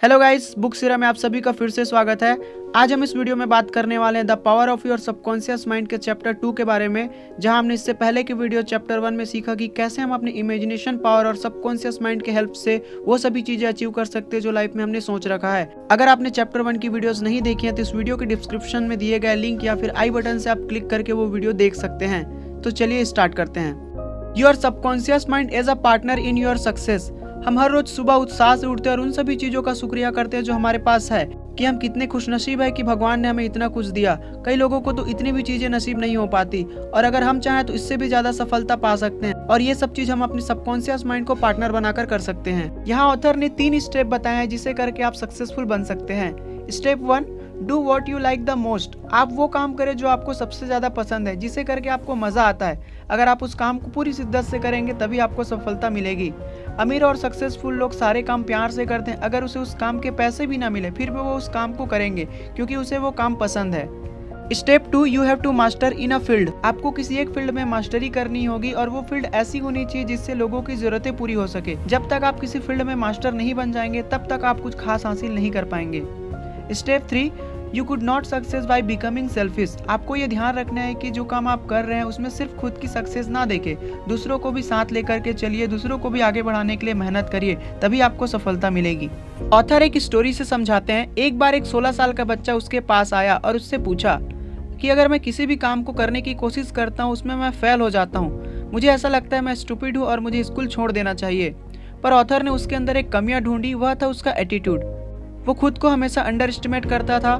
Hello guys, book सीरा में आप सभी का फिर से स्वागत है। आज हम इस वीडियो में बात करने वाले हैं the power of your subconscious mind के चैप्टर 2 के बारे में, जहां हमने इससे पहले के वीडियो चैप्टर 1 में सीखा कि कैसे हम अपने इमेजिनेशन पावर और सबकॉन्शियस माइंड के हेल्प से वो सभी चीजें अचीव कर सकते हैं जो लाइफ में हमने सोच रखा है। अगर आपने चैप्टर 1 की वीडियोस नहीं देखी है तो इस वीडियो के डिस्क्रिप्शन में दिए गए लिंक या फिर आई बटन से आप क्लिक करके वो वीडियो देख सकते हैं। तो चलिए स्टार्ट करते हैं। Your subconscious mind as a partner in your success. हम हर रोज सुबह उत्साह से उठते हैं और उन सभी चीजों का शुक्रिया करते हैं जो हमारे पास है, कि हम कितने खुशनसीब है कि भगवान ने हमें इतना कुछ दिया। कई लोगों को तो इतनी भी चीजें नसीब नहीं हो पाती और अगर हम चाहें तो इससे भी ज्यादा सफलता पा सकते हैं, और ये सब चीज हम अपने सबकॉन्शियस माइंड को पार्टनर बनाकर कर सकते हैं। यहाँ ऑथर ने 3 स्टेप बताए हैं जिसे करके आप सक्सेसफुल बन सकते हैं। Step 1, do what you like the most. आप वो काम करें जो आपको सबसे ज्यादा पसंद है, जिसे करके आपको मजा आता है। अगर आप उस काम को पूरी शिद्दत से करेंगे तभी आपको सफलता मिलेगी। अमीर और सक्सेसफुल लोग सारे काम प्यार से करते हैं। अगर उसे उस काम के पैसे भी ना मिले फिर भी वो उस काम को करेंगे क्योंकि उसे वो काम पसंद है। Step 2, you have to master in a field. आपको किसी एक फील्ड में मास्टरी करनी होगी और वो फील्ड ऐसी होनी चाहिए जिससे लोगों की जरूरतें पूरी हो सके। जब तक आप किसी फील्ड में मास्टर नहीं बन जाएंगे तब तक आप कुछ खास हासिल नहीं कर पाएंगे। Step 3, you could not success by becoming selfish. आपको ये ध्यान रखना है कि जो काम आप कर रहे हैं उसमें सिर्फ खुद की सक्सेस ना देखे, दूसरों को भी साथ लेकर के चलिए, दूसरों को भी आगे बढ़ाने के लिए मेहनत करिए, तभी आपको सफलता मिलेगी। ऑथर एक स्टोरी से समझाते हैं। एक बार एक 16 साल का बच्चा उसके पास आया और उससे पूछा कि अगर मैं किसी भी काम को करने की कोशिश करता हूँ उसमें मैं फेल हो जाता हूँ, मुझे ऐसा लगता है मैं स्टूपिड हूँ और मुझे स्कूल छोड़ देना चाहिए। पर ऑथर ने उसके अंदर एक कमियां ढूंढी, वह था उसका एटीट्यूड। वो खुद को हमेशा अंडर एस्टिमेट करता था।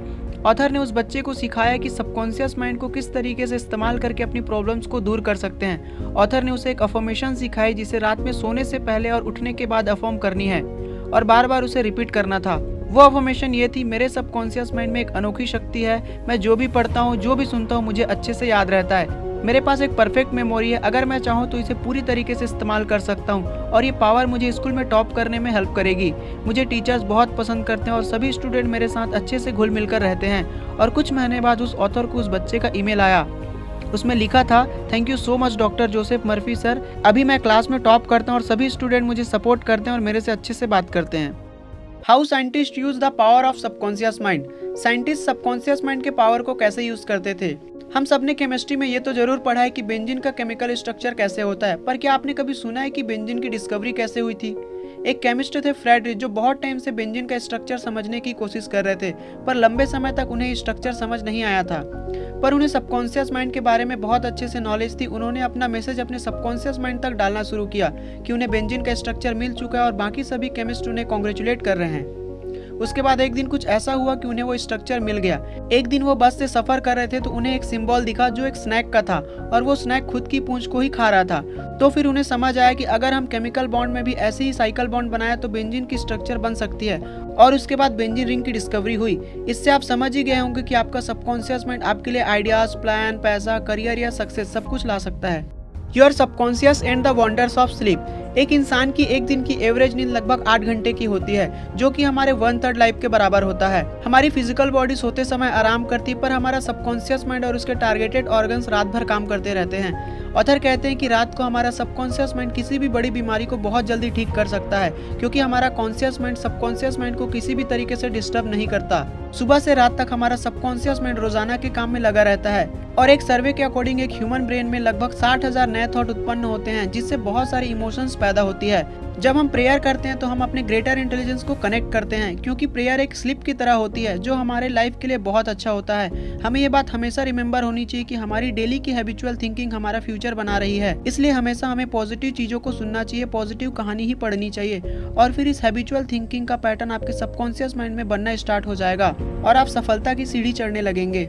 ऑथर ने उस बच्चे को सिखाया कि सबकॉन्शियस माइंड को किस तरीके से इस्तेमाल करके अपनी प्रॉब्लम्स को दूर कर सकते हैं। ऑथर ने उसे एक अफर्मेशन सिखाई जिसे रात में सोने से पहले और उठने के बाद अफर्म करनी है और बार बार उसे रिपीट करना था। वो अफर्मेशन ये थी, मेरे सबकॉन्शियस माइंड में एक अनोखी शक्ति है, मैं जो भी पढ़ता हूँ जो भी सुनता हूँ मुझे अच्छे से याद रहता है। मेरे पास एक परफेक्ट मेमोरी है, अगर मैं चाहूँ तो इसे पूरी तरीके से इस्तेमाल कर सकता हूँ और ये पावर मुझे स्कूल में टॉप करने में हेल्प करेगी। मुझे टीचर्स बहुत पसंद करते हैं और सभी स्टूडेंट मेरे साथ अच्छे से घुल मिलकर रहते हैं। और कुछ महीने बाद उस ऑथर को उस बच्चे का ईमेल आया। उसमें लिखा था, thank you so much doctor Joseph Murphy sir, अभी मैं क्लास में टॉप करता हूँ और सभी स्टूडेंट मुझे सपोर्ट करते हैं और मेरे से अच्छे से बात करते हैं। How scientist use the power of subconscious mind. Scientist subconscious mind के पावर को कैसे यूज करते थे। हम सबने केमिस्ट्री में ये तो जरूर पढ़ा है कि बेंजीन का केमिकल स्ट्रक्चर कैसे होता है, पर क्या आपने कभी सुना है कि बेंजीन की डिस्कवरी कैसे हुई थी। एक केमिस्ट थे फ्रेडरिक, जो बहुत टाइम से बेंजीन का स्ट्रक्चर समझने की कोशिश कर रहे थे, पर लंबे समय तक उन्हें स्ट्रक्चर समझ नहीं आया था। पर उन्हें सबकॉन्शियस माइंड के बारे में बहुत अच्छे से नॉलेज थी। उन्होंने अपना मैसेज अपने सबकॉन्शियस माइंड तक डालना शुरू किया कि उन्हें बेंजीन का स्ट्रक्चर मिल चुका है और बाकी सभी केमिस्ट उन्हें कॉन्ग्रेचुलेट कर रहे हैं। उसके बाद एक दिन कुछ ऐसा हुआ कि उन्हें वो स्ट्रक्चर मिल गया। एक दिन वो बस से सफर कर रहे थे तो उन्हें एक सिंबल दिखा जो एक स्नैक का था और वो स्नैक खुद की पूंछ को ही खा रहा था। तो फिर उन्हें समझ आया कि अगर हम केमिकल बॉन्ड में भी ऐसे ही साइकिल बॉन्ड बनाया तो बेंजीन की स्ट्रक्चर बन सकती है, और उसके बाद बेंजीन रिंग की डिस्कवरी हुई। इससे आप समझ ही गए होंगे कि आपका सबकॉन्शियस माइंड आपके लिए आइडियाज, प्लान, पैसा, करियर या सक्सेस सब कुछ ला सकता है। Your subconscious and the wonders of sleep. एक इंसान की एक दिन की एवरेज नींद लगभग 8 घंटे की होती है, जो कि हमारे 1/3 लाइफ के बराबर होता है। हमारी फिजिकल बॉडी सोते समय आराम करती है, पर हमारा सबकॉन्शियस माइंड और उसके टारगेटेड ऑर्गन्स रात भर काम करते रहते हैं। ऑथर कहते हैं कि रात को हमारा सबकॉन्शियस माइंड किसी भी बड़ी बीमारी को बहुत जल्दी ठीक कर सकता है, क्योंकि हमारा कॉन्शियस माइंड सबकॉन्शियस माइंड को किसी भी तरीके से डिस्टर्ब नहीं करता। सुबह से रात तक हमारा सबकॉन्शियस माइंड रोजाना के काम में लगा रहता है, और एक सर्वे के अकॉर्डिंग एक ह्यूमन ब्रेन में लगभग 60,000 नए थॉट उत्पन्न होते हैं, जिससे बहुत सारी इमोशंस पैदा होती है। जब हम प्रेयर करते हैं तो हम अपने ग्रेटर इंटेलिजेंस को कनेक्ट करते हैं, क्योंकि प्रेयर एक स्लिप की तरह होती है जो हमारे लाइफ के लिए बहुत अच्छा होता है। हमें ये बात हमेशा रिमेंबर होनी चाहिए कि हमारी डेली की हैबिचुअल थिंकिंग हमारा फ्यूचर बना रही है, इसलिए हमेशा हमें पॉजिटिव चीजों को सुनना चाहिए, पॉजिटिव कहानी ही पढ़नी चाहिए, और फिर इस हैबिचुअल थिंकिंग का पैटर्न आपके सबकॉन्शियस माइंड में बनना स्टार्ट हो जाएगा और आप सफलता की सीढ़ी चढ़ने लगेंगे।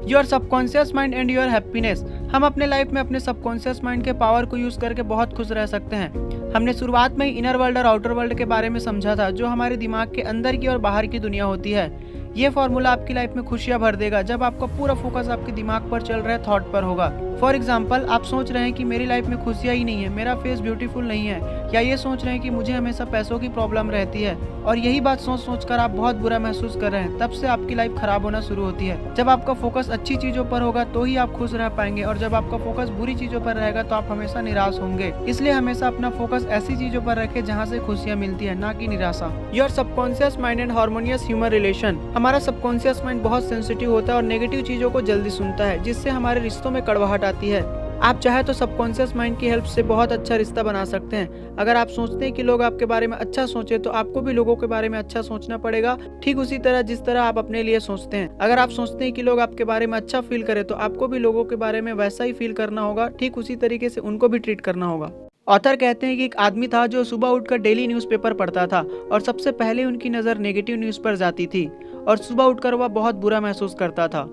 Your subconscious mind and your happiness. हम अपने लाइफ में अपने सबकॉन्शियस माइंड के पावर को यूज करके बहुत खुश रह सकते हैं। हमने शुरुआत में ही इनर वर्ल्ड और आउटर वर्ल्ड के बारे में समझा था, जो हमारे दिमाग के अंदर की और बाहर की दुनिया होती है। ये फॉर्मूला आपकी लाइफ में खुशियां भर देगा जब आपका पूरा फोकस आपके दिमाग पर चल रहे थॉट पर होगा। फॉर एग्जाम्पल, आप सोच रहे हैं कि मेरी लाइफ में खुशियां ही नहीं है, मेरा फेस ब्यूटीफुल नहीं है, या ये सोच रहे हैं कि मुझे हमेशा पैसों की प्रॉब्लम रहती है, और यही बात सोच सोच कर आप बहुत बुरा महसूस कर रहे हैं, तब से आपकी लाइफ खराब होना शुरू होती है। जब आपका फोकस अच्छी चीजों पर होगा तो ही आप खुश रह पाएंगे, और जब आपका फोकस बुरी चीजों पर रहेगा तो आप हमेशा निराश होंगे। इसलिए हमेशा अपना फोकस ऐसी चीजों पर रखें जहाँ से खुशियाँ मिलती है, ना कि निराशा। Your subconscious mind and harmonious human relation. हमारा सबकॉन्शियस माइंड बहुत सेंसिटिव होता है और नेगेटिव चीजों को जल्दी सुनता है, जिससे हमारे रिश्तों में कड़वाहट आती है। आप चाहे तो सबकॉन्शियस माइंड की हेल्प से बहुत अच्छा रिश्ता बना सकते हैं। अगर आप सोचते हैं कि लोग आपके बारे में अच्छा सोचे, तो आपको भी लोगों के बारे में अच्छा सोचना पड़ेगा, ठीक उसी तरह जिस तरह आप अपने लिए सोचते हैं। अगर आप सोचते हैं कि लोग आपके बारे में अच्छा फील करें, तो आपको भी लोगों के बारे में वैसा ही फील करना होगा, ठीक उसी तरीके से उनको भी ट्रीट करना होगा। ऑथर कहते हैं कि एक आदमी था जो सुबह उठकर डेली न्यूज़पेपर पढ़ता था, और सबसे पहले उनकी नज़र नेगेटिव न्यूज़ पर जाती थी, और सुबह उठकर वह बहुत बुरा महसूस करता था।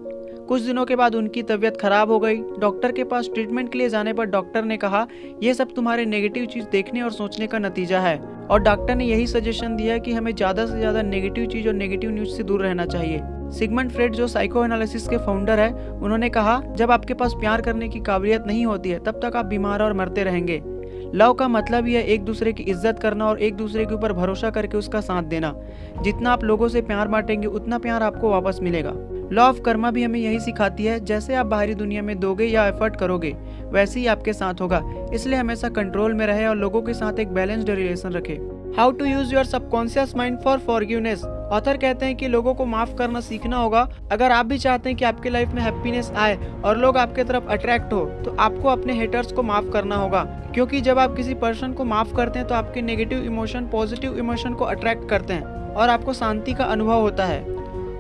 कुछ दिनों के बाद उनकी तबीयत खराब हो गई। डॉक्टर के पास ट्रीटमेंट के लिए जाने पर डॉक्टर ने कहा, ये सब तुम्हारे नेगेटिव चीज देखने और सोचने का नतीजा है। और डॉक्टर ने यही सजेशन दिया कि हमें ज्यादा से ज्यादा नेगेटिव चीज और नेगेटिव न्यूज से दूर रहना चाहिए। सिगमंड फ्रेड जो साइको एनालिसिस के फाउंडर है, उन्होंने कहा, जब आपके पास प्यार करने की काबिलियत नहीं होती है, तब तक आप बीमार और मरते रहेंगे। लव का मतलब ही है एक दूसरे की इज्जत करना और एक दूसरे के ऊपर भरोसा करके उसका साथ देना। जितना आप लोगों से प्यार बांटेंगे, उतना प्यार आपको वापस मिलेगा। लॉ ऑफ कर्मा भी हमें यही सिखाती है, जैसे आप बाहरी दुनिया में दोगे या एफर्ट करोगे, वैसे ही आपके साथ होगा। इसलिए हमेशा कंट्रोल में रहे और लोगों के साथ एक बैलेंस्ड रिलेशन रखे। How to use your subconscious mind for forgiveness. Author कहते हैं कि लोगों को माफ करना सीखना होगा। अगर आप भी चाहते हैं कि आपकी लाइफ में हैप्पीनेस आए और लोग आपके तरफ अट्रैक्ट हो, तो आपको अपने हेटर्स को माफ करना होगा, क्योंकि जब आप किसी पर्सन को माफ करते हैं तो आपके नेगेटिव इमोशन पॉजिटिव इमोशन को अट्रैक्ट करते हैं और आपको शांति का अनुभव होता है।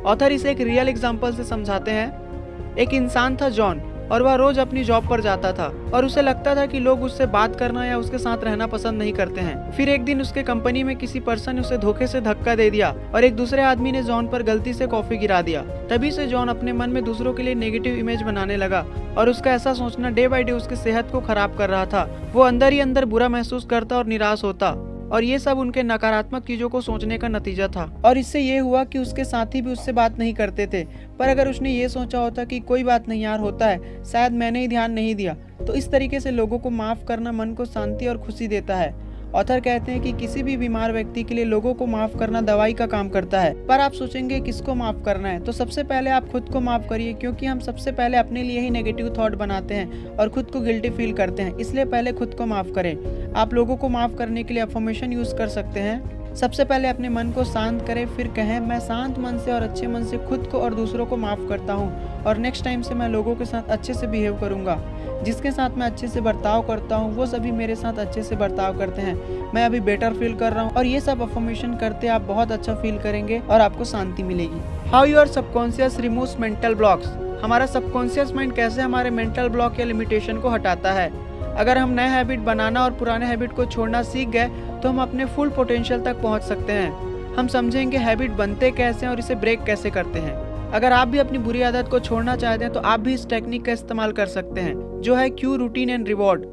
ऑथर इसे एक रियल एग्जाम्पल से समझाते हैं। एक इंसान था जॉन, और वह रोज अपनी जॉब पर जाता था और उसे लगता था कि लोग उससे बात करना या उसके साथ रहना पसंद नहीं करते हैं। फिर एक दिन उसके कंपनी में किसी पर्सन ने उसे धोखे से धक्का दे दिया और एक दूसरे आदमी ने जॉन पर गलती से कॉफी गिरा दिया। तभी से जॉन अपने मन में दूसरों के लिए नेगेटिव इमेज बनाने लगा और उसका ऐसा सोचना डे बाय डे उसकी सेहत को खराब कर रहा था। वो अंदर ही अंदर बुरा महसूस करता और निराश होता, और ये सब उनके नकारात्मक चीजों को सोचने का नतीजा था। और इससे ये हुआ कि उसके साथी भी उससे बात नहीं करते थे। पर अगर उसने ये सोचा होता कि कोई बात नहीं यार, होता है, शायद मैंने ही ध्यान नहीं दिया, तो इस तरीके से लोगों को माफ करना मन को शांति और खुशी देता है। ऑथर कहते हैं कि किसी भी बीमार व्यक्ति के लिए लोगों को माफ करना दवाई का काम करता है। पर आप सोचेंगे किसको माफ करना है, तो सबसे पहले आप खुद को माफ करिए, क्योंकि हम सबसे पहले अपने लिए ही नेगेटिव थॉट बनाते हैं और खुद को गिल्टी फील करते हैं। इसलिए पहले खुद को माफ करें। आप लोगों को माफ करने के लिए अफर्मेशन यूज कर सकते हैं। सबसे पहले अपने मन को शांत करें, फिर कहें, मैं शांत मन से और अच्छे मन से खुद को और दूसरों को माफ करता हूँ, और नेक्स्ट टाइम से मैं लोगों के साथ अच्छे से बिहेव करूंगा। जिसके साथ मैं अच्छे से बर्ताव करता हूँ वो सभी मेरे साथ अच्छे से बर्ताव करते हैं। मैं अभी बेटर फील कर रहा हूँ। और ये सब अफर्मेशन करते आप बहुत अच्छा फील करेंगे और आपको शांति मिलेगी। How your subconscious removes mental blocks. हमारा सबकॉन्शियस माइंड कैसे हमारे मेंटल ब्लॉक या लिमिटेशन को हटाता है। अगर हम नए हैबिट बनाना और पुराने हैबिट को छोड़ना सीख गए तो हम अपने फुल पोटेंशियल तक पहुंच सकते हैं। हम समझेंगे हैबिट बनते कैसे हैं और इसे ब्रेक कैसे करते हैं। अगर आप भी अपनी बुरी आदत को छोड़ना चाहते हैं तो आप भी इस टेक्निक का इस्तेमाल कर सकते हैं, जो है Q, routine and reward.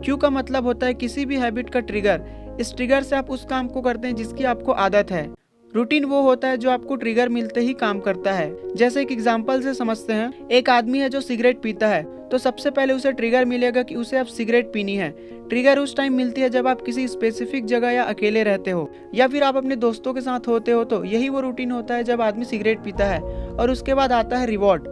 Q का मतलब होता है किसी भी हैबिट का ट्रिगर। इस ट्रिगर से आप उस काम को करते हैं जिसकी आपको आदत है। रूटीन वो होता है जो आपको ट्रिगर मिलते ही काम करता है। जैसे एक एग्जांपल से समझते हैं, एक आदमी है जो सिगरेट पीता है, तो सबसे पहले उसे ट्रिगर मिलेगा कि उसे अब सिगरेट पीनी है। ट्रिगर उस टाइम मिलती है जब आप किसी स्पेसिफिक जगह या अकेले रहते हो, या फिर आप अपने दोस्तों के साथ होते हो, तो यही वो रूटीन होता है जब आदमी सिगरेट पीता है। और उसके बाद आता है रिवॉर्ड।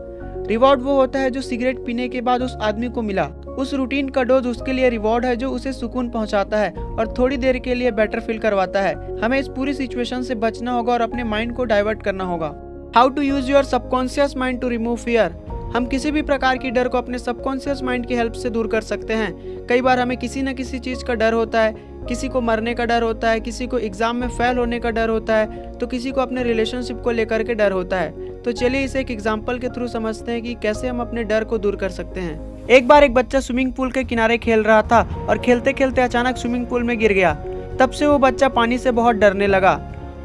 रिवॉर्ड वो होता है जो सिगरेट पीने के बाद उस आदमी को मिला। उस रूटीन का डोज उसके लिए रिवॉर्ड है जो उसे सुकून पहुंचाता है और थोड़ी देर के लिए बेटर फील करवाता है। हमें इस पूरी सिचुएशन से बचना होगा और अपने माइंड को डाइवर्ट करना होगा। How to use your subconscious mind to remove fear. हम किसी भी प्रकार की डर को अपने सबकॉन्शियस माइंड की हेल्प से दूर कर सकते हैं। कई बार हमें किसी न किसी चीज का डर होता है। किसी को मरने का डर होता है, किसी को एग्जाम में फेल होने का डर होता है, तो किसी को अपने रिलेशनशिप को लेकर के डर होता है। तो चलिए इसे एक एग्जाम्पल के थ्रू समझते हैं कि कैसे हम अपने डर को दूर कर सकते हैं। एक बार एक बच्चा स्विमिंग पूल के किनारे खेल रहा था और खेलते खेलते अचानक स्विमिंग पूल में गिर गया। तब से वो बच्चा पानी से बहुत डरने लगा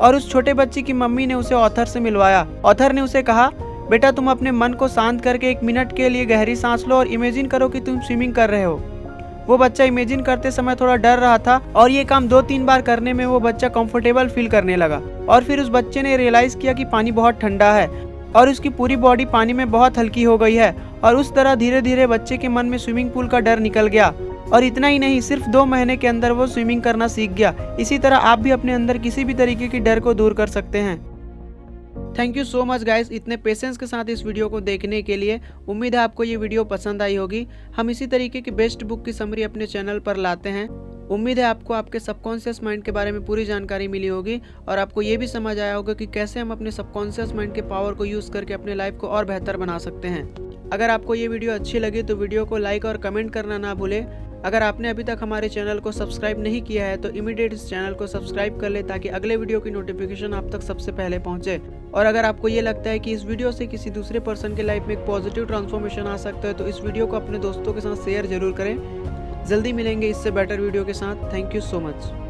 और उस छोटे बच्चे की मम्मी ने उसे ऑथर से मिलवाया। ऑथर ने उसे कहा, बेटा तुम अपने मन को शांत करके 1 मिनट के लिए गहरी सांस लो और इमेजिन करो कि तुम स्विमिंग कर रहे हो। वो बच्चा इमेजिन करते समय थोड़ा डर रहा था और ये काम 2-3 बार करने में वो बच्चा कंफर्टेबल फील करने लगा। और फिर उस बच्चे ने रियलाइज किया कि पानी बहुत ठंडा है और उसकी पूरी बॉडी पानी में बहुत हल्की हो गई है। और उस तरह धीरे धीरे बच्चे के मन में स्विमिंग पूल का डर निकल गया और इतना ही नहीं, सिर्फ 2 महीने के अंदर वो स्विमिंग करना सीख गया। इसी तरह आप भी अपने अंदर किसी भी तरीके की डर को दूर कर सकते हैं। Thank you so much guys, इतने पेशेंस के साथ इस वीडियो को देखने के लिए। उम्मीद है आपको ये वीडियो पसंद आई होगी। हम इसी तरीके की बेस्ट बुक की समरी अपने चैनल पर लाते हैं। उम्मीद है आपको आपके सबकॉन्शियस माइंड के बारे में पूरी जानकारी मिली होगी और आपको ये भी समझ आया होगा कि कैसे हम अपने सबकॉन्शियस माइंड के पावर को यूज़ करके अपने लाइफ को और बेहतर बना सकते हैं। अगर आपको ये वीडियो अच्छी लगी तो वीडियो को लाइक और कमेंट करना ना भूलें। अगर आपने अभी तक हमारे चैनल को सब्सक्राइब नहीं किया है तो इमीडिएट इस चैनल को सब्सक्राइब कर ले ताकि अगले वीडियो की नोटिफिकेशन आप तक सबसे पहले पहुंचे। और अगर आपको ये लगता है कि इस वीडियो से किसी दूसरे पर्सन के लाइफ में एक पॉजिटिव ट्रांसफॉर्मेशन आ सकता है तो इस वीडियो को अपने दोस्तों के साथ शेयर जरूर करें। जल्दी मिलेंगे इससे बेटर वीडियो के साथ। Thank you so much.